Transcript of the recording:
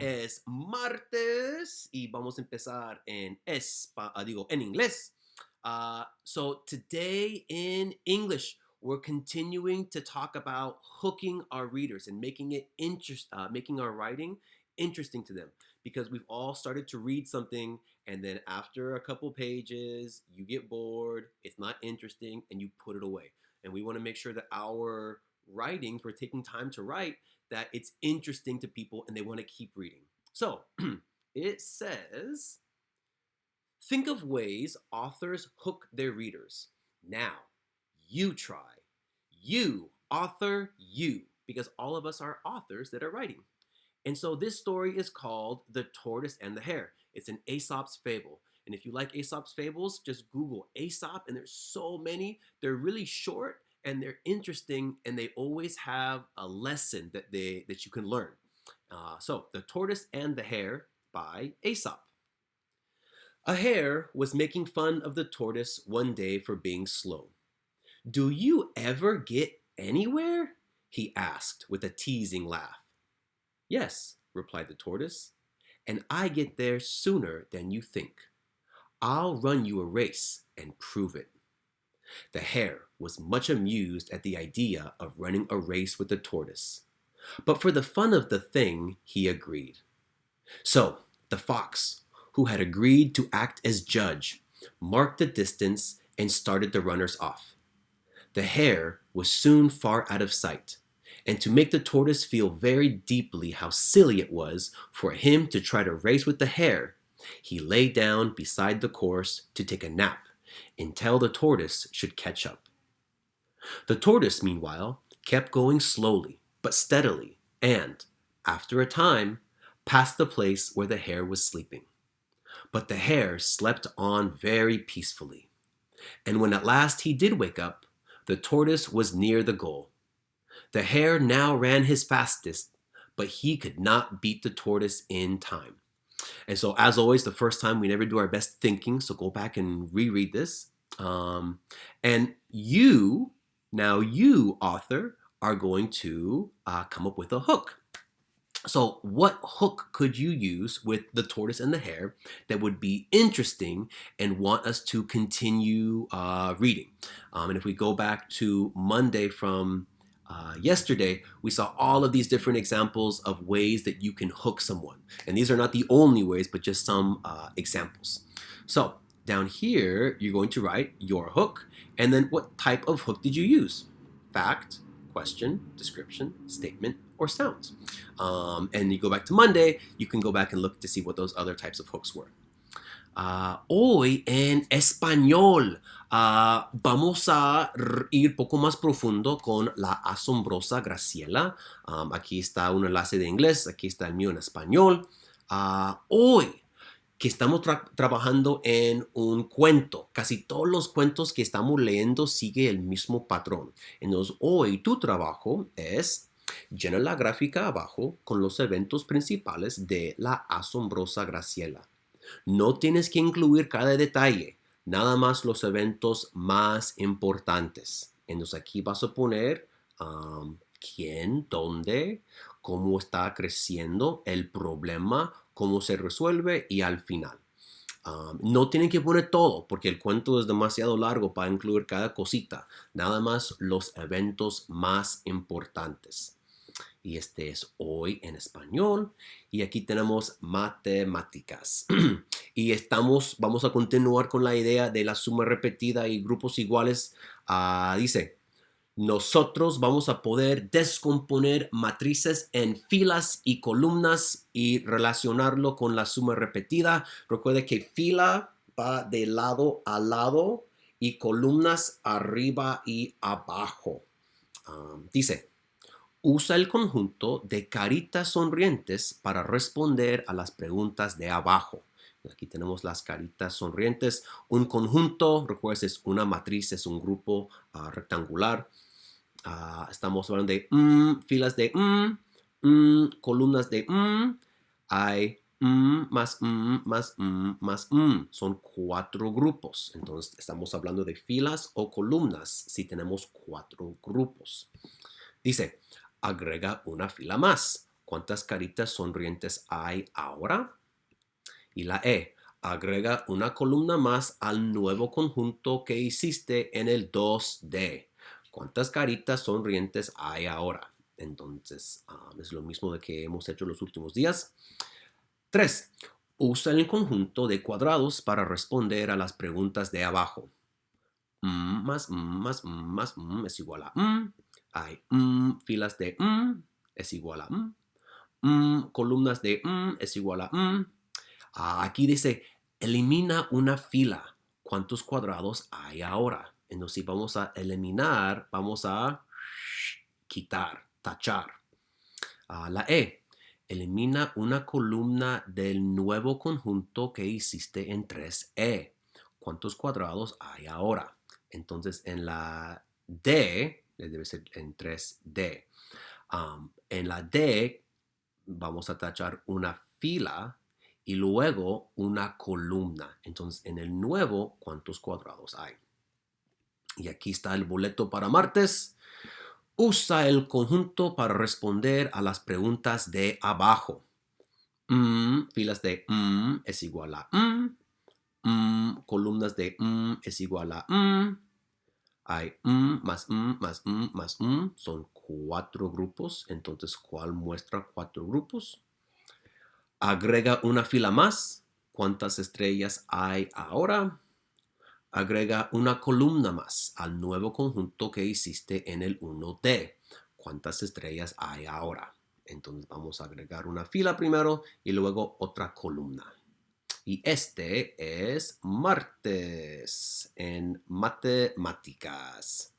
Es martes y vamos a empezar en inglés. So today in English, we're continuing to talk about hooking our readers and making our writing interesting to them because we've all started to read something and then after a couple pages, you get bored, it's not interesting, and you put it away. And we want to make sure that our writings, we're taking time to write, that it's interesting to people and they want to keep reading. So it says, think of ways authors hook their readers. Now, you try. You, author, you, because all of us are authors that are writing. And so this story is called The Tortoise and the Hare. It's an Aesop's fable. And if you like Aesop's fables, just Google Aesop, and there's so many. They're really short and they're interesting, and they always have a lesson that you can learn. So, The Tortoise and the Hare by Aesop. A hare was making fun of the tortoise one day for being slow. Do you ever get anywhere? He asked with a teasing laugh. Yes, replied the tortoise, and I get there sooner than you think. I'll run you a race and prove it. The hare was much amused at the idea of running a race with the tortoise, but for the fun of the thing, he agreed. So the fox, who had agreed to act as judge, marked the distance and started the runners off. The hare was soon far out of sight, and to make the tortoise feel very deeply how silly it was for him to try to race with the hare, he lay down beside the course to take a nap until the tortoise should catch up. The tortoise, meanwhile, kept going slowly but steadily and, after a time, passed the place where the hare was sleeping. But the hare slept on very peacefully, and when at last he did wake up, the tortoise was near the goal. The hare now ran his fastest, but he could not beat the tortoise in time. And so, as always, the first time we never do our best thinking, so go back and reread this. And you, author, are going to come up with a hook. So, what hook could you use with the tortoise and the hare that would be interesting and want us to continue reading? And if we go back to Monday from yesterday, we saw all of these different examples of ways that you can hook someone. And these are not the only ways, but just some examples. So, down here, you're going to write your hook, and then what type of hook did you use? Fact, question, description, statement, or sounds. And you go back to Monday, you can go back and look to see what those other types of hooks were. Hoy en español vamos a ir poco más profundo con la asombrosa Graciela. Aquí está un enlace de inglés, aquí está el mío en español. Hoy que estamos trabajando en un cuento. Casi todos los cuentos que estamos leyendo sigue el mismo patrón. Entonces, hoy tu trabajo es llena la gráfica abajo con los eventos principales de la asombrosa Graciela. No tienes que incluir cada detalle, nada más los eventos más importantes. Entonces, aquí vas a poner quién, dónde, cómo está creciendo, el problema, cómo se resuelve y al final. No tienen que poner todo porque el cuento es demasiado largo para incluir cada cosita. Nada más los eventos más importantes. Y este es hoy en español. Y aquí tenemos matemáticas. Y vamos a continuar con la idea de la suma repetida y grupos iguales. Dice, nosotros vamos a poder descomponer matrices en filas y columnas y relacionarlo con la suma repetida. Recuerde que fila va de lado a lado y columnas arriba y abajo. Dice, usa el conjunto de caritas sonrientes para responder a las preguntas de abajo. Aquí tenemos las caritas sonrientes. Un conjunto, recuerda, es una matriz, es un grupo rectangular. Estamos hablando de filas de columnas de hay más más son 4 grupos. Entonces estamos hablando de filas o columnas si tenemos 4 grupos. Dice, agrega una fila más. ¿Cuántas caritas sonrientes hay ahora? Y la E, agrega una columna más al nuevo conjunto que hiciste en el 2D. ¿Cuántas caritas sonrientes hay ahora? Entonces, es lo mismo de que hemos hecho los últimos días. 3. Usa el conjunto de cuadrados para responder a las preguntas de abajo. Más es igual a Hay filas de es igual a columnas de es igual a aquí dice, elimina una fila. ¿Cuántos cuadrados hay ahora? Entonces, si vamos a eliminar, vamos a quitar, tachar. La E, elimina una columna del nuevo conjunto que hiciste en 3E. ¿Cuántos cuadrados hay ahora? Entonces, en la D, debe ser en 3D. En la D, vamos a tachar una fila y luego una columna. Entonces, en el nuevo, ¿cuántos cuadrados hay? Y aquí está el boleto para martes. Usa el conjunto para responder a las preguntas de abajo. Filas de es igual a columnas de es igual a hay más más más son 4 grupos. Entonces, ¿cuál muestra 4 grupos? Agrega una fila más. ¿Cuántas estrellas hay ahora? Agrega una columna más al nuevo conjunto que hiciste en el 1D. ¿Cuántas estrellas hay ahora? Entonces vamos a agregar una fila primero y luego otra columna. Y este es martes en matemáticas.